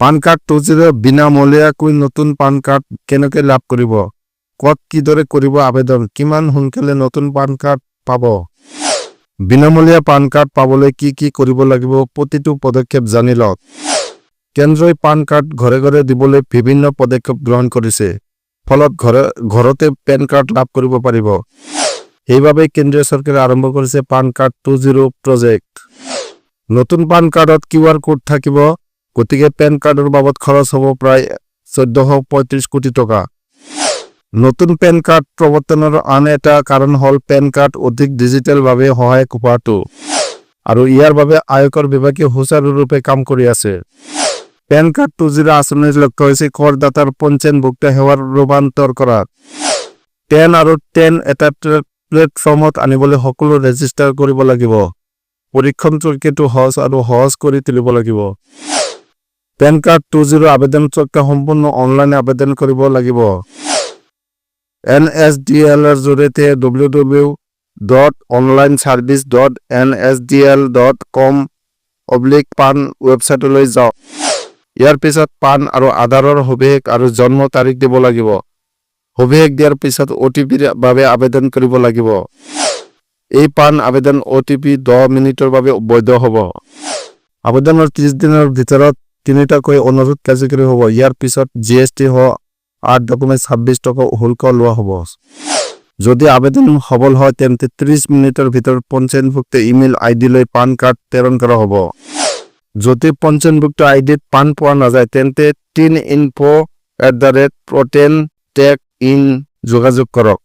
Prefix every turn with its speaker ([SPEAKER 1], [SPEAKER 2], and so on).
[SPEAKER 1] PAN card 2.0 বিনামূলীয়াকৈ নতুন PAN card কেনেকৈ লাভ কৰিব কত কিদৰে কৰিব আবেদন কিমান সোনকালে নতুন পান কাৰ্ড পাব বিনামূলীয়া পান কাৰ্ড পাবলৈ কি কৰিব লাগিব প্ৰতিটো পদক্ষেপ জানি লওক কেন্দ্ৰই পান কাৰ্ড ঘৰে ঘৰে দিবলৈ বিভিন্ন পদক্ষেপ গ্ৰহণ কৰিছে ফলত ঘৰতে পেন কাৰ্ড লাভ কৰিব পাৰিব এইভাবে কেন্দ্ৰীয় চৰকাৰে আৰম্ভ কৰিছে পান কাৰ্ড 2.0 প্ৰজেক্ট নতুন পান কাৰ্ডত কিউআৰ কোড থাকিব গতিকে পেন কাৰ্ডৰ বাবদ খৰচ হ'ব প্ৰায় 1435 কোটি টকা নতুন পেন কাৰ্ড প্ৰৱৰ্তনৰ আন এটা কাৰণ হল পেন কাৰ্ড অধিক ডিজিটেল ভাৱে সহায়ক হোৱাটো আৰু ইয়াৰ বাবে আয়কৰ বিভাগে সুচাৰুৰূপে কাম কৰি আছে পেন কাৰ্ড 2.0 আঁচনিৰ লক্ষ্য হৈছে কৰদাতাৰ পঞ্জীয়নভুক্ত সেৱাৰ ৰূপান্তৰ কৰা 10 আৰু 10 এটা প্লেটফৰ্মত আনিবলৈ সকলো ৰেজিষ্টাৰ কৰিব লাগিব পৰীক্ষণ প্ৰক্ৰিয়াটো সহজ কৰি তুলিব লাগিব পেন কাৰ্ড 2.0 আবেদন প্ৰক্ৰিয়া সম্পূৰ্ণ অনলাইন আবেদন কৰিব লাগিব NSDL এৰ জৰিয়তে www.onlineservice.nsdl.com/pan ৱেবছাইটলৈ যাওক ইয়াৰ পিছত পান আৰু আধাৰৰ সবিশেষ আৰু জন্ম তাৰিখ দিব লাগিব সবিশেষ দিয়াৰ পিছত OTP ৰ বাবে আবেদন কৰিব লাগিব এই পান আবেদন OTP 10 মিনিটৰ বাবে বৈধ হ'ব আবেদনৰ 30 দিনৰ ভিতৰত তিনিটাকৈ অনুৰোধ কাৰ্যকৰী হ'ব ইয়াৰ পিছত GST হ 8 ডকুমেন্ট 26 টকা শুল্ক লোৱা হ'ব যদি আবেদন সফল হয় তেন্তে 30 মিনিটৰ ভিতৰত পঞ্জীয়নভুক্ত ইমেইল আইডি লৈ পান কাৰ্ড প্ৰেৰণ কৰা হ'ব যদি পঞ্জীয়নভুক্ত আইডিত পান পোৱা নাযায় তেন্তে tininfo@proton.tech in যোগাযোগ কৰক